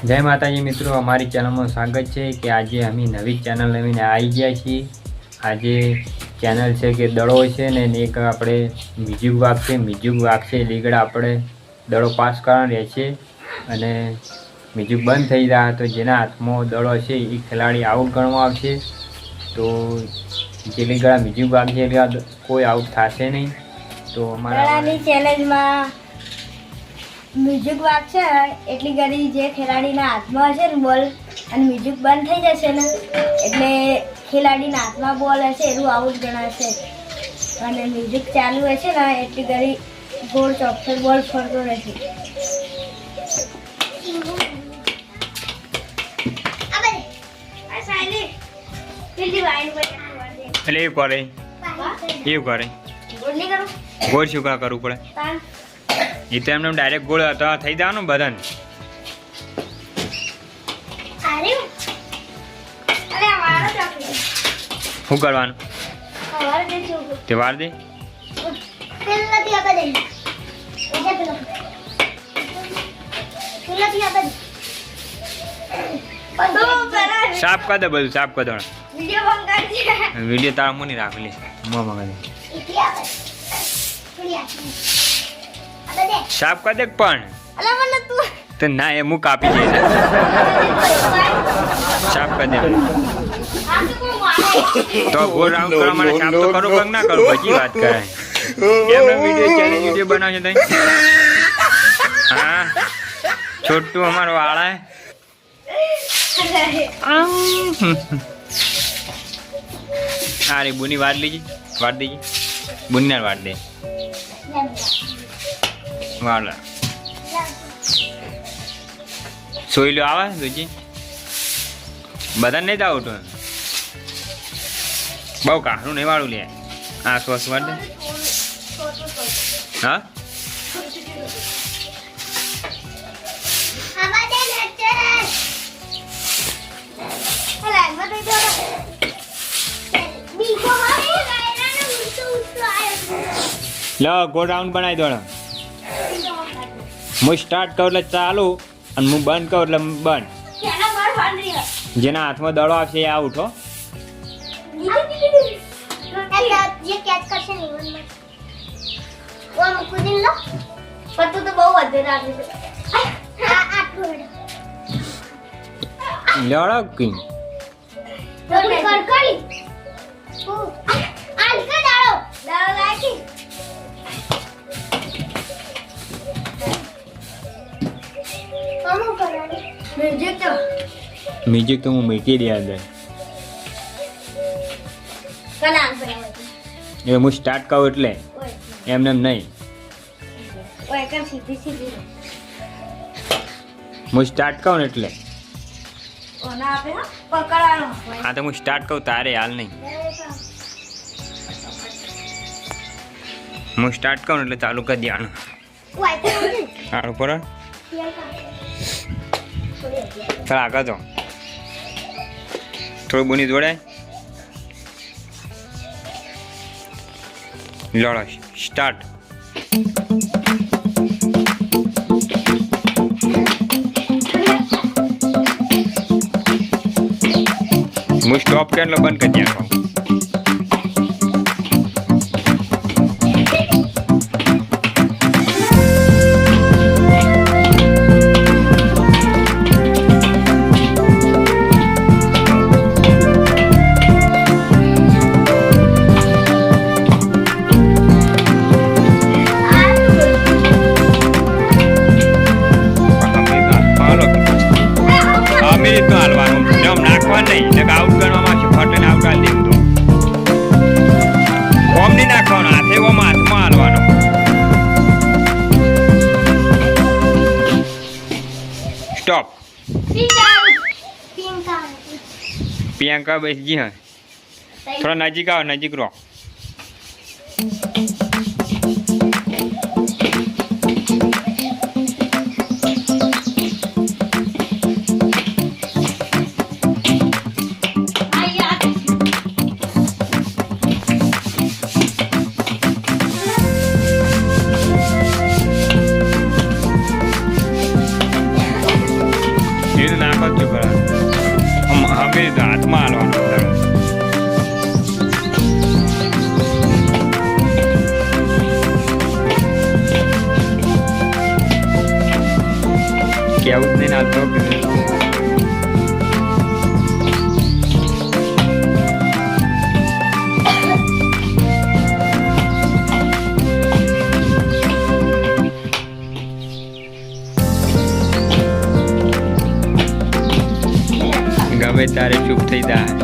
જય માતાજી મિત્રો, અમારી ચેનલમાં સ્વાગત છે કે આજે અમે નવી ચેનલ લઈને આવી ગયા છીએ। આજે ચેનલ છે કે દડો છે ને એક આપણે મ્યુઝિક વાગશે લીગડ આપણે દડો પાસ કરવાનો રહેશે અને મ્યુઝિક બંધ થઈ જાય તો જેના હાથમાં દડો છે એ ખેલાડી આઉટ ગણવામાં આવશે। તો જે લીગડા મ્યુઝિક વાગશે એટલે કોઈ આઉટ થશે નહીં। તો અમારા ચેલેન્જમાં મ્યુઝિક વાગશે એટલી ઘડી જે ખેલાડીના હાથમાં હશે ને બોલ અને મ્યુઝિક બંધ થઈ જશે ને એટલે ખેલાડીના હાથમાં બોલ હશે એનું આઉટ ગણાશે અને મ્યુઝિક ચાલુ હશે ને એટલી ઘડી ગોળ ચોકસર બોલ ફરતો રહેશે। એટલે એવું કરે ગોળ શું કરવું પડે? એ તો એમને ડાયરેક્ટ ગોળ હતો થઈ જવાનું બધાને। શું કરવાનું તે વાર દે સાફ કરી દે બધું સાફ કરી દો। વિડીયો તારા મુની રાખેલી સાફ કરી દે પણ તો ના એ હું કાપી દે સાફ કરી દે તો ગોળ રાઉન્ડ કરવા માટે સાફ તો કરો પગ ના કરો પછી વાત કરાય એમનો વિડીયો બનાવશે તઈ હા છોટું અમારો વાળા અરે બુની વાટ દેજે બુની વાટ દે વાળા સોઈ લો આવે દુજી બધા નહીં જાવ તો બહુ કાઢું નહીં વાળું લે આ સોસ વાળ દે હા લો ગોળ રાઉન્ડ બનાવી દો। હું સ્ટાર્ટ કરું એટલે ચાલુ અને હું બંધ કરું એટલે બંધ। જેના હાથમાં દડો આવશે એ આઉટ હો। લડો કઈ મ્યુઝિક તો હું મૂકી દે અંદર એ હું સ્ટાર્ટ કરું એટલે એમને એમ નહીં હું સ્ટાર્ટ કહું ને એટલે હા તો હું સ્ટાર્ટ કહું તારે હાલ નહીં હું સ્ટાર્ટ કહું એટલે ચાલુ કરી દેવાનું સારું પર ચાલ આગળ જાઓ થોડું બુની જોડે લડો સ્ટાર્ટ હું સ્ટોપ કરીને બંધ કરી દેવાનું આઉટ ગણવામાં આવશે ફટને આઉટ હાલ દેવું તો ઓમ નહીં નાખવાનો હાથે ઓમ હાથમાં હાલવાનો સ્ટોપ પ્રિયંકા બેસજી હા થોડા નજીક આવો નજીક રહો એ તો નાખો જ છું હવે હાથમાં હાલવાનું કેવું જ નહીં નાખતો ગમે તારે ચૂપ થઈ જાય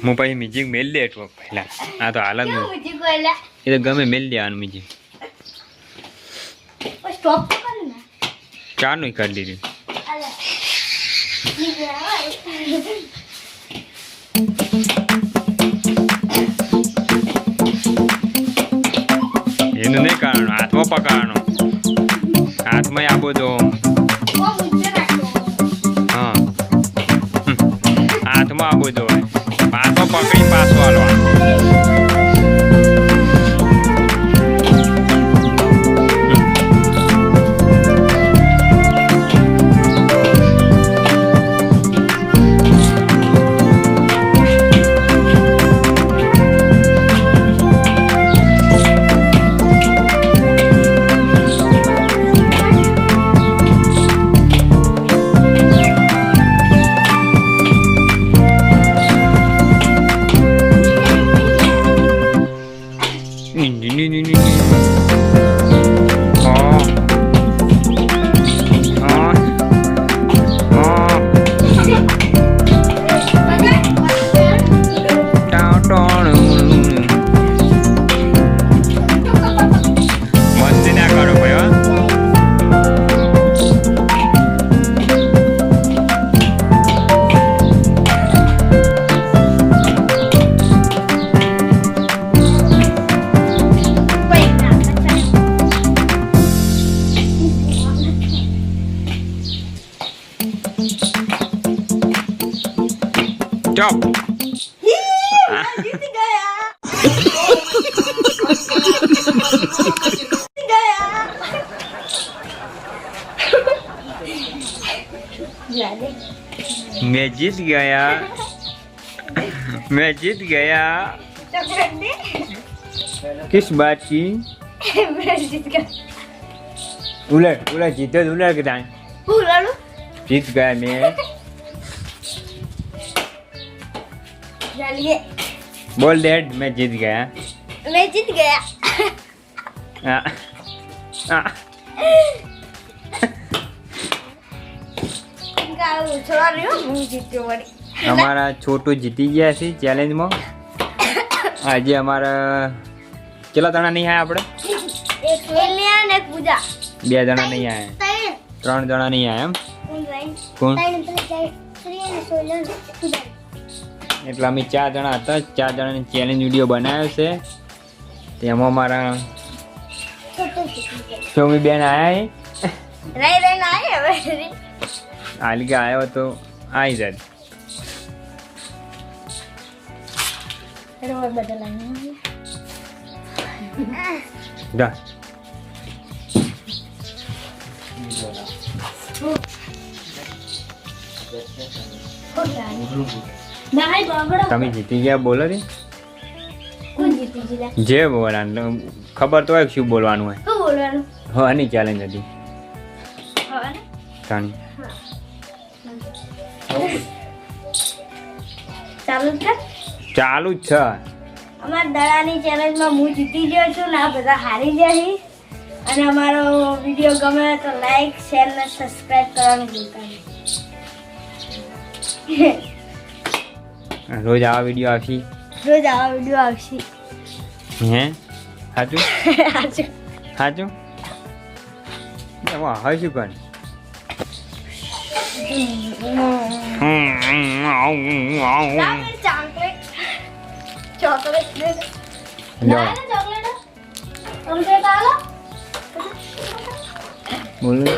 હું પછી મ્યુઝિક મેલ દે એટલું પહેલા આ તો હાલ જ એ તો ગમે મેલ દેવાનું મ્યુઝિક ચારનું કરી દીધું એનું નહીં કારણું હાથમાં પકડવાનું હાથમાં આપો તો હા હાથમાં આપો તો પાછો પકડી પાછો હાલવાનો Stop. मैं जीत गया मैं जीत गया किस बात की उलट उलट जीते उलट के दाएं जीत गया मैं बोल डैड मैं जीत गया हमारा छोटू जीती गया सी चैलेंज में आज हमारा चला जना नहीं आया अपने बे जना नहीं आया 3 जना नहीं आया कौन એટલે અમે 4 જણા હતા 4 જણાની ચેલેન્જ વિડીયો બનાવ્યો છે તેમાં મારા સોમી બેન આયા આલિકા આવ્યો તો આવી જાય જા તમે જીતી ગયા બોલો રે જે બોલવાનું ખબર તો હોય શું બોલવાનું હોય હવાની ચેલેન્જ હતી ચાલુ જ છે અમાર દડાની ચેલેન્જમાં હું જીતી ગયો છું ને આ બધા હારી ગયા છે અને અમારો વિડીયો ગમે તો લાઈક શેર અને સબસ્ક્રાઇબ કરવાનું ભૂલતા નહીં રોજ આવા વિડીયો આવશે હે સાચું સાચું એમાં હવે શું કર ચોકલેટ દે લ્યો ના ચોકલેટ તમને આલો બોલો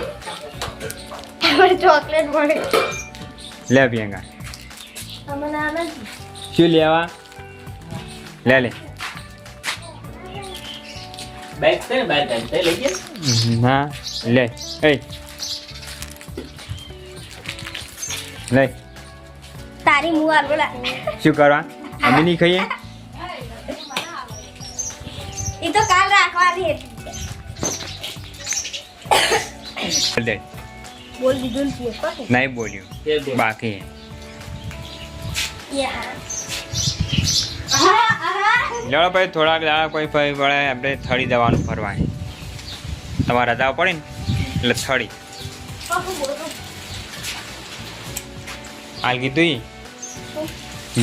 મને ચોકલેટ મળે લે પ્રિયંકા અમને આનંદ શું લેવા લે લે બેગ છે ને બેગ તે લઈ ગયા હા લે એ લે તારી મુવાર બોલા શું કરવા અમે નહીં ખાઈએ એ તો કાલ રાખવાની હતી લે બોલ દીધું ને પછી નહીં બોલ્યું તે બોલ. બાકી લેવડો પછી થોડાક દાડા કોઈ ફરી વળે આપણે થળી જવાનું ફરવાની તમારે રજાઓ પડે ને એટલે થળી હાલ કીધું ઈ?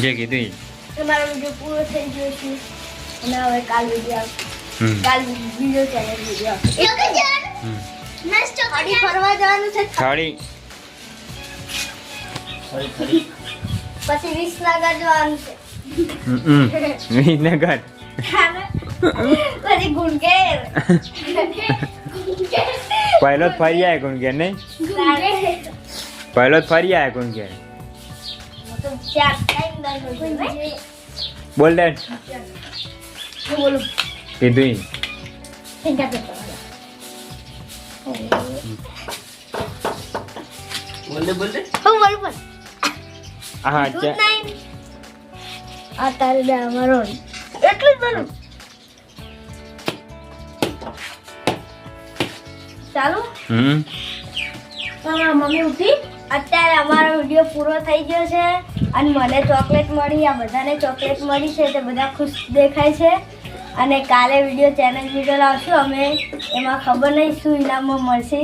જે કીધું ઈ? તમારો વિડીયો પૂરો થઈ ગયો છે અને હવે કાલ વિડીયો હમ કાલ બીજો ચેનલ વિડીયો હમ. ગાડી ફરવા જવાનું છે થળી ફરી પછી વિસનગર જવાનું છે વિનગર પછી ગુંડેર પહેલો જ ફરી આવે કોણ કે નહીં પહેલો જ ફરી આવે કોણ કે તો ચાર ટાઈમ દરમિયાન બોલ દે બોલો કીધું ઈ? બોલ દે બોલ દે બરોબર હા દૂધ નહીં આ તારે દે અમારો એટલું જ બોલું ચાલો હમ તમારા મમ્મી ઉઠી અત્યારે અમારો વિડીયો પૂરો થઈ ગયો છે અને મને ચોકલેટ મળી આ બધાને ચોકલેટ મળી છે તે બધા ખુશ દેખાય છે અને કાલે વિડીયો ચેનલ વિડીયો લાવશું અમે એમાં ખબર નહીં શું ઇનામમાં મળશે